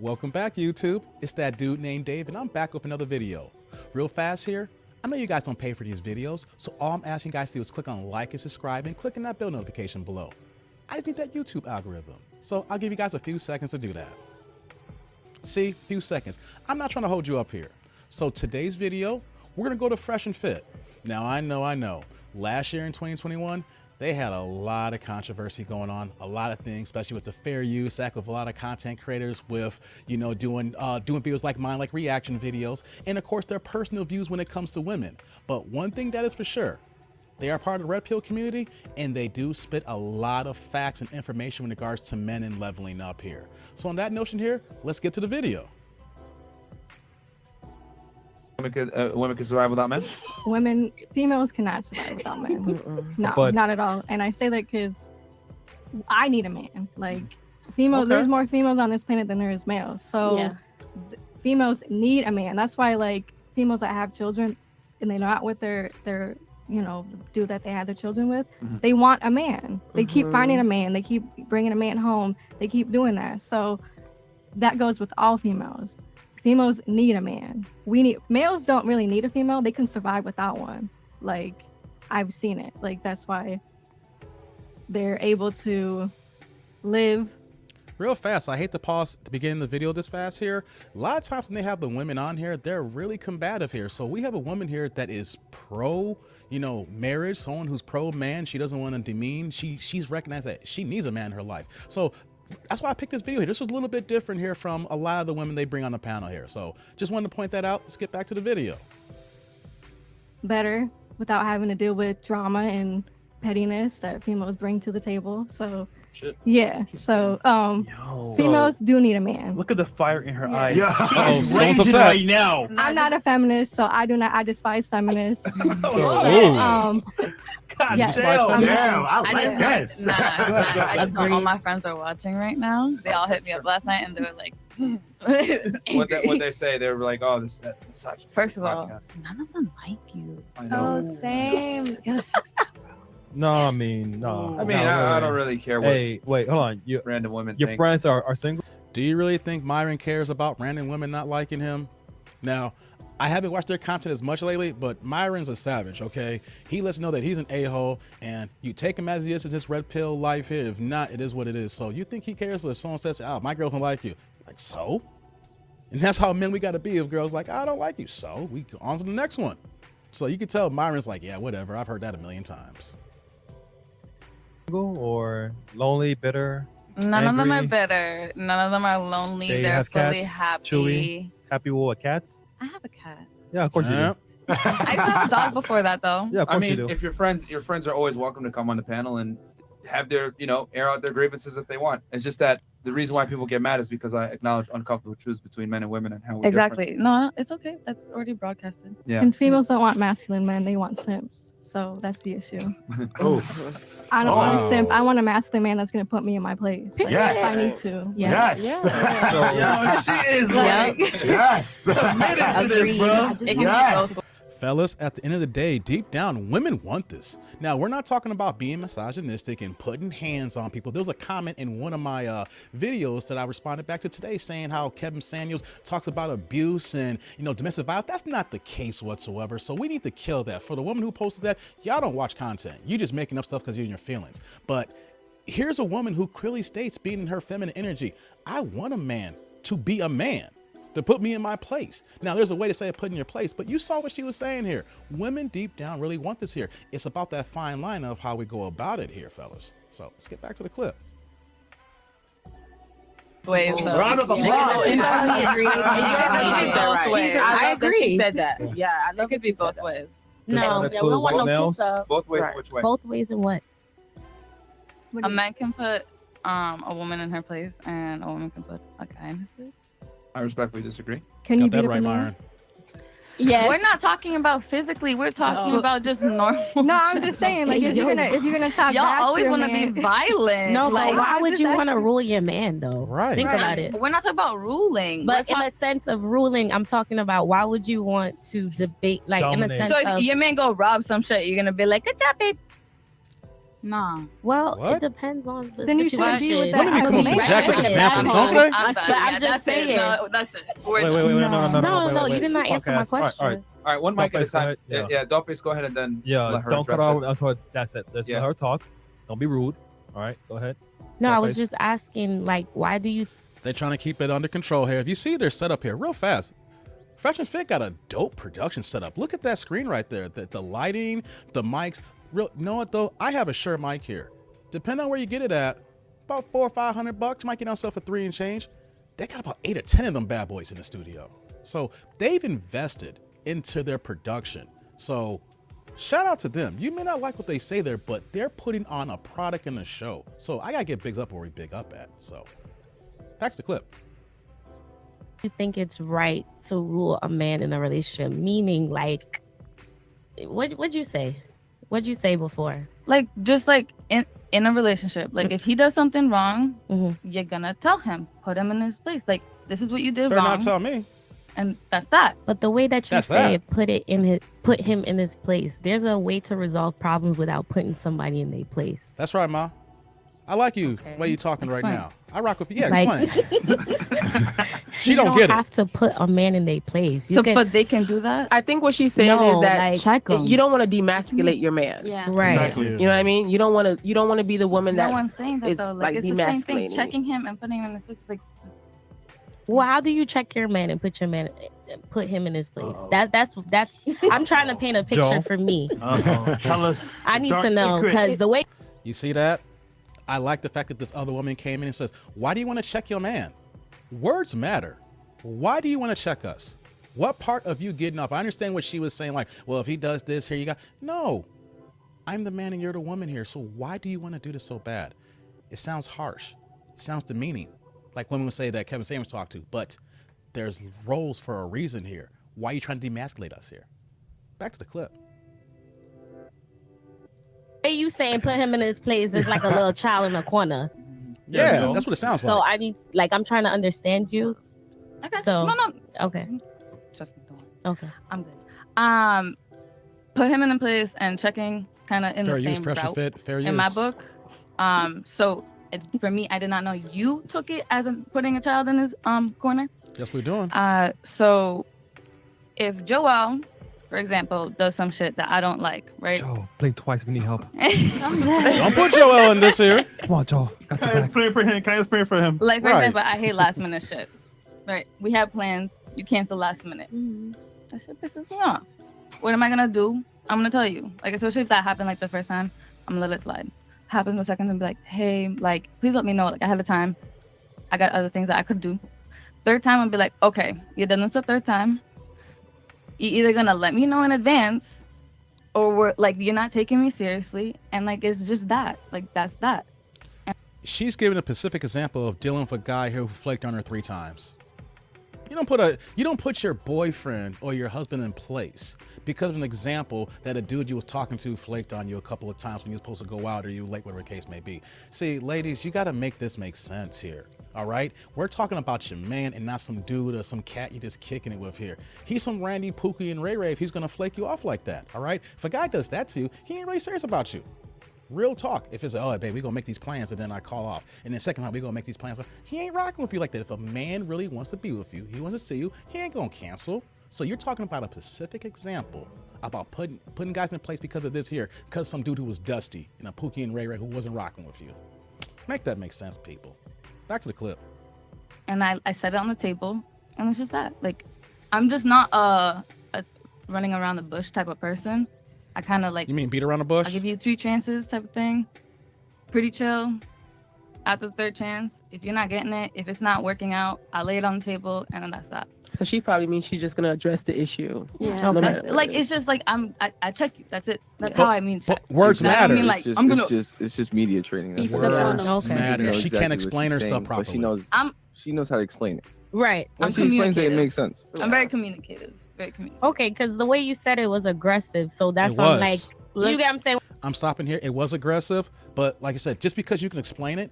Welcome back, YouTube. It's that dude named Dave, and I'm back with another video. Real fast here. I know you guys don't pay for these videos, so all I'm asking you guys to do is click on like and subscribe and click on that bell notification below. I just need that YouTube algorithm, so I'll give you guys a few seconds to do that. See, few seconds. I'm not trying to hold you up here. So today's video, we're gonna go to Fresh&Fit. Now I know. Last year in 2021, they had a lot of controversy going on, a lot of things, especially with the Fair Use Act, with a lot of content creators with, doing videos like mine, like reaction videos, and of course their personal views when it comes to women. But one thing that is for sure, they are part of the red pill community, and they do spit a lot of facts and information in regards to men and leveling up here. So on that notion here, let's get to the video. Women can survive without men? Females cannot survive without men. No, not at all. And I say that because I need a man. Like, females, there's more females on this planet than there is males. So females need a man. That's why, like, females that have children and they're not with their dude that they had their children with, they want a man. They keep finding a man. They keep bringing a man home. They keep doing that. So that goes with all females. Females need a man. Males don't really need a female. They can survive without one. Like, I've seen it. Like, that's why they're able to live. Real fast, I hate to pause to begin the video this fast here. A lot of times when they have the women on here, they're really combative here. So we have a woman here that is pro, marriage, someone who's pro man. She doesn't want to demean. She's recognized that she needs a man in her life. So that's why I picked this video here. This was a little bit different here from a lot of the women they bring on the panel here. So just wanted to point that out. Let's get back to the video. Better without having to deal with drama and pettiness that females bring to the table. So yeah. So females do need a man. Look at the fire in her eyes. She's raging right now. I'm not a feminist, so I despise feminists. God damn, I just know all my friends are watching right now. They all hit me up last night and they were like, what they say, they were like, oh, this such. First of all, none of them like you. I know. Oh, same. No, I mean, no. I don't really care what. Hey, wait, hold on. Random women. Your friends are single? Do you really think Myron cares about random women not liking him? Now, I haven't watched their content as much lately, but Myron's a savage, okay? He lets know that he's an a-hole, and you take him as he is in his red pill life here. If not, it is what it is. So you think he cares if someone says, oh, my girl don't like you? Like, so? And that's how men we got to be. If girls like, I don't like you, so we go on to the next one. So you can tell Myron's like, yeah, whatever. I've heard that a million times. Single or lonely, bitter? None of them angry? are bitter. None of them are lonely. They're fully happy. Chewy, happy with cats? I have a cat. Yeah, of course you do. I used to have a dog before that, though. Yeah, of course you do. If your friends are always welcome to come on the panel and have their, air out their grievances if they want. It's just that the reason why people get mad is because I acknowledge uncomfortable truths between men and women and how we're Exactly. different. No, it's okay. That's already broadcasted. Yeah. And females don't want masculine men. They want simps. So that's the issue. I don't want a simp. I want a masculine man that's going to put me in my place. Like, if I need to. Yes. She is like, yes. Submitted to this, bro. It can be both. Fellas, at the end of the day, deep down, women want this. Now, we're not talking about being misogynistic and putting hands on people. There was a comment in one of my videos that I responded back to today saying how Kevin Samuels talks about abuse and, domestic violence. That's not the case whatsoever. So we need to kill that. For the woman who posted that, y'all don't watch content. You just making up stuff because you're in your feelings. But here's a woman who clearly states, being in her feminine energy, I want a man to be a man, to put me in my place. Now, there's a way to say put in your place, but you saw what she was saying here. Women deep down really want this here. It's about that fine line of how we go about it here, fellas. So let's get back to the clip. Ways, though. Round of applause. I agree. She said that. Yeah, I It love could be both ways. No, That yeah, we don't want include no white kiss up. Both ways, Right. which way? Both ways and what? What A do you- man can put a woman in her place, and a woman can put a guy in his place. I respectfully disagree. Can you Got beat that up right, a man? Myron. Yes. We're not talking about physically. We're talking about just normal. No, I'm just saying, like, if you're gonna talk, Y'all back to always your want to be man- violent. No, like, but why I'm would just you want to asking. rule your man though? Right. Think about it. We're not talking about ruling. But in a sense of ruling, I'm talking about why would you want to debate, like Dominate. in a sense So if of your man go rob some shit, you're gonna be like, "Good job, babe." Nah. Well, What? it depends on the Then you shouldn't situation. be with that. Women be coming up with jacked examples, don't they? I'm But done. I'm Yeah, just that's saying. it. No, that's it. Wait, no, wait, you did not answer my Podcast. All right, question. All right, one mic at a Dollface, go time. ahead. Yeah, Dollface, go ahead and then Yeah, let her don't cut address off it. until that's it. Let's let her talk. Don't be rude. All right, go ahead. No, I was Dollface. just asking, like, why do you They're trying to keep it under control here. If you see their setup here, real fast, Fresh&Fit got a dope production setup. Look at that screen right there. The lighting, the mics. You know what though? I have a Shure mic here. Depending on where you get it at, about $400 or $500. You might get on sale for $3 and change. They got about 8 or 10 of them bad boys in the studio. So they've invested into their production. So shout out to them. You may not like what they say there, but they're putting on a product and a show. So I gotta get bigs up where we big up at. So back to the clip. think it's right to rule a man in a relationship? Meaning, like, what'd you say? What'd you say before? Like, just like in a relationship, like if he does something wrong, you're gonna tell him, put him in his place. Like, this is what you did Better wrong, not tell me. and that's that. But the way that you That's say that. it, put him in his place. There's a way to resolve problems without putting somebody in their place. That's right, Ma. I like you Okay. the way you talking right Explain. now. I rock with you. Yeah, Like- explain. She You don't get it. have to put a man in their place. You So, can, but they can do that. I think what she's saying No, is that like- Check 'em. you don't want to demasculate your man. Yeah. right. Exactly. You know what I mean? You don't want to be the woman No that one's saying that is, though. like, Like, it's the same thing. demasculating. Checking him and putting him in his place. Like, Well, how do you check your man and put him in his place? That's. I'm trying to paint a picture Joe? for me. Tell us. I need dark to know secret. because the way You see that? I like the fact that this other woman came in and says, why do you want to check your man? Words matter. Why do you want to check us? What part of you getting off? I understand what she was saying, like, well, if he does this, here you go. No, I'm the man and you're the woman here. So why do you want to do this so bad? It sounds harsh. It sounds demeaning. Like women would say that Kevin Samuels talked to, but there's roles for a reason here. Why are you trying to demasculate us here? Back to the clip. you saying put him in his place is like a little child in a corner. Yeah, Joe. that's what it sounds So like. I need, like, I'm trying to understand you. okay, So- no, Okay. trust me, don't worry. Okay. I'm good. Put him in a place and checking kind of in Fair the use, same fresh and route fit, fair use. in my book. So for me, I did not know you took it as putting a child in his corner. That's what we're doing. So if Joel, for example, does some shit that I don't like, right? Joe, blink twice if you need help. I'm dead. Don't put Joel in this here. Come on, Joe. Got Can your I back. explain for him? Can I explain for him? Like, for Right. example, I hate last minute shit. Right? We have plans. You cancel last minute. That shit pisses me off. What am I gonna do? I'm gonna tell you. Like, especially if that happened like the first time, I'm gonna let it slide. Happens the second time, be like, hey, like, please let me know, like, ahead of time. I got other things that I could do. Third time, I'll be like, okay, you done this the third time. You're either gonna let me know in advance, or we're like, you're not taking me seriously, and like, it's just that. Like, that's that. She's giving a specific example of dealing with a guy who flaked on her 3 times. You don't put your boyfriend or your husband in place because of an example that a dude you was talking to flaked on you a couple of times when you were supposed to go out or you late, whatever the case may be. See, ladies, you got to make this make sense here. All right, we're talking about your man and not some dude or some cat you just kicking it with here. He's some Randy, Pookie, and Ray Ray if he's gonna flake you off like that. All right, if a guy does that to you, he ain't really serious about you. Real talk. If it's oh babe, we gonna make these plans and then I call off, and then second time we gonna make these plans, he ain't rocking with you like that. If a man really wants to be with you, he wants to see you, he ain't gonna cancel. So you're talking about a specific example about putting guys in place because of this here, because some dude who was dusty and a Pookie and Ray Ray who wasn't rocking with you. Make that make sense, people. Back to the clip. And I set it on the table, and it's just that. Like, I'm just not a running around the bush type of person. I kind of like, You mean beat around the bush? I'll give you 3 chances type of thing. Pretty chill. After the 3rd chance, if you're not getting it, if it's not working out, I lay it on the table, and then that's that. So she probably means she's just gonna address the issue. Yeah. No matter That's, what like, it is. it's just like I check you. That's it. That's But- how I mean check. But words You know what I matter. mean? Like, it's just, I'm gonna. it's just media training. That's Beast all. the Words funnel. Okay. matter. knows She exactly can't what explain she's herself saying, but properly. she knows how to explain it. Right. When I'm she explains it, it communicative. makes sense. I'm very communicative. Very communicative. Okay, because the way you said it was aggressive, so that's It why I'm like, was. you get what I'm saying? I'm stopping here. It was aggressive, but like I said, just because you can explain it,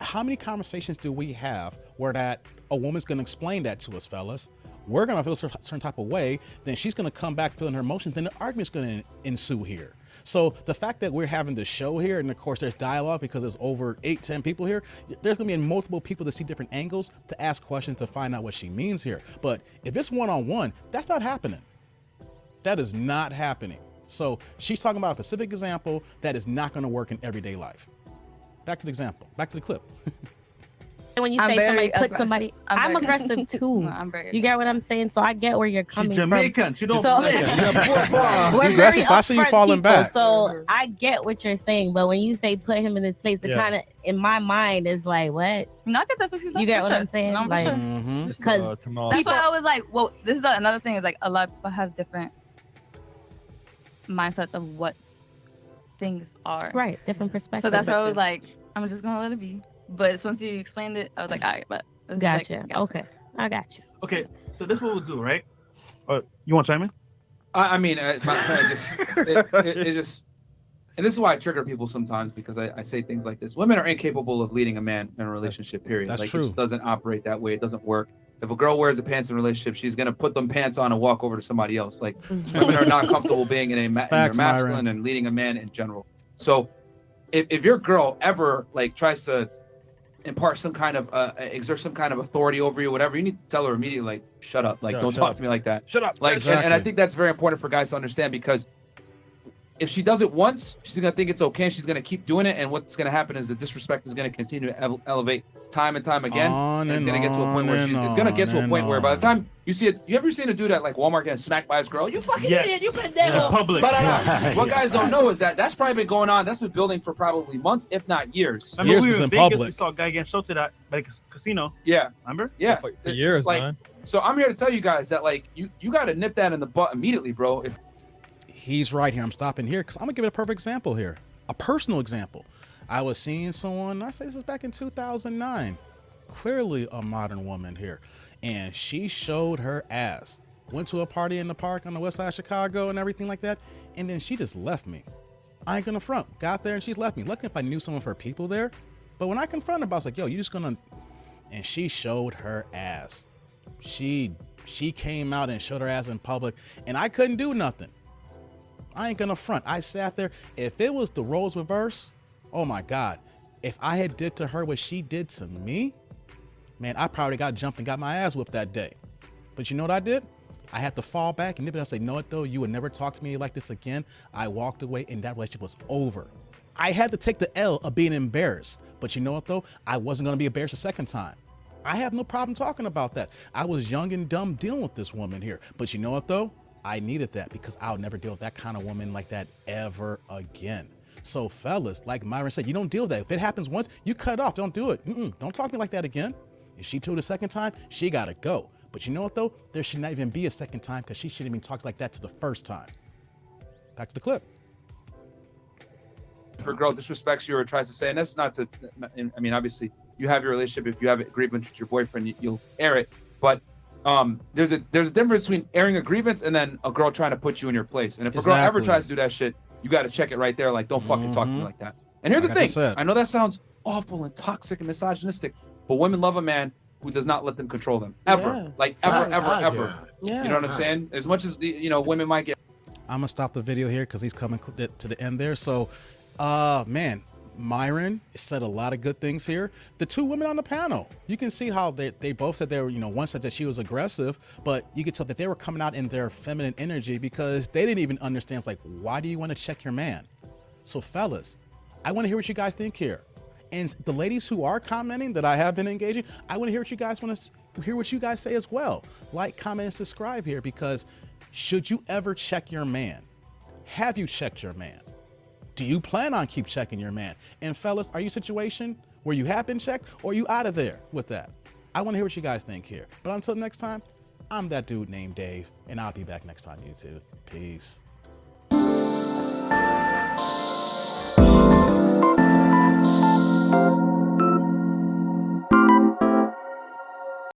how many conversations do we have where that a woman's going to explain that to us, fellas? We're going to feel a certain type of way, then she's going to come back feeling her emotions, then the argument's going to ensue here. So the fact that we're having the show here, and of course there's dialogue because there's over 8-10 people here, there's gonna be multiple people to see different angles to ask questions to find out what she means here. But if it's one-on-one, that's not happening. That is not happening. So she's talking about a specific example that is not gonna work in everyday life. Back to the example, back to the clip. And when you say somebody put somebody, I'm aggressive too. No, I'm very you get what I'm saying? So I get where you're coming She's Jamaican. from. She don't So, play. we're You very aggressive, I see you upfront falling people, back. So I get what you're saying, but when you say put him in this place, it kind of in my mind is like, what? No, I get that. You get what I'm saying? No, for Like, sure. because that's why I was like, well, this is another thing is like a lot of people have different mindsets of what things are. Right, different perspectives. So that's why I was like, I'm just gonna let it be. But once you explained it, I was like, all right, but gotcha. Okay, I got you. Okay, so this is what we'll do, right? You want to chime in? I mean, it just, and this is why I trigger people sometimes because I say things like this. Women are incapable of leading a man in a relationship, period. That's like true. It just doesn't operate that way. It doesn't work. If a girl wears the pants in a relationship, she's gonna put them pants on and walk over to somebody else. Like women are not comfortable being in their masculine Myron. and leading a man in general. So if your girl ever like tries to impart some kind of exert some kind of authority over you, whatever, you need to tell her immediately, like, shut up, like, don't talk to me like that. Shut up. Like, Exactly. and I think that's very important for guys to understand because if she does it once, she's gonna think it's okay. And she's gonna keep doing it, and what's gonna happen is the disrespect is gonna continue to elevate time and time again. And it's gonna get to a point where it's gonna get to a point where by the time you see it, you ever seen a dude at like Walmart getting smacked by his girl? You fucking idiot! You been there. In public. But what guys don't know is that that's probably been going on. That's been building for probably months, if not years. I mean, Years we was were in in Vegas. public. We saw a guy getting shot at a casino. Yeah, Remember? yeah. For years, like, man. So I'm here to tell you guys that like you got to nip that in the butt immediately, bro. If He's right here. I'm stopping here because I'm gonna give it a perfect example here, a personal example. I was seeing someone, I say this is back in 2009, clearly a modern woman here, and she showed her ass. Went to a party in the park on the west side of Chicago and everything like that, and then she just left me. I ain't gonna front. Got there and she's left me. Lucky if I knew some of her people there, but when I confronted her, I was like, yo, you just gonna, and she showed her ass. She came out and showed her ass in public, and I couldn't do nothing. I ain't gonna front. I sat there. If it was the roles reverse, oh my God. If I had did to her what she did to me, man, I probably got jumped and got my ass whipped that day. But you know what I did? I had to fall back and nip it and say, no, what though? You would never talk to me like this again. I walked away and that relationship was over. I had to take the L of being embarrassed. But you know what though? I wasn't gonna be embarrassed a second time. I have no problem talking about that. I was young and dumb dealing with this woman here. But you know what though? I needed that because I'll never deal with that kind of woman like that ever again. So fellas, like Myron said, you don't deal with that. If it happens once, you cut it off. Don't do it. Don't talk to me like that again. If she told the second time, she gotta go. But you know what though? There should not even be a second time because she shouldn't even talk like that to the first time. Back to the clip. a girl disrespects you or tries to say, and that's not to, I mean, obviously you have your relationship. If you have a grievance with your boyfriend, you'll air it. But there's a difference between airing a grievance and then a girl trying to put you in your place. And if a girl ever tries to do that shit, you got to check it right there. Like, don't fucking talk to me like that. And here's the thing. I know that sounds awful and toxic and misogynistic, but women love a man who does not let them control them ever. Yeah. Like ever. Yeah. You know what I'm saying? As much as women might get. I'm gonna stop the video here because he's coming to the end there. So, man, Myron said a lot of good things here. The two women on the panel, you can see how they both said they were, one said that she was aggressive, but you could tell that they were coming out in their feminine energy because they didn't even understand. It's like, why do you want to check your man? So fellas, I want to hear what you guys think here. And the ladies who are commenting that I have been engaging, I want to hear what you guys hear what you guys say as well. Like, comment, and subscribe here, because should you ever check your man? Have you checked your man? Do you plan on keep checking your man? And fellas, are you in a situation where you have been checked, or are you out of there with that? I want to hear what you guys think here. But until next time, I'm that dude named Dave, and I'll be back next time, YouTube. Peace.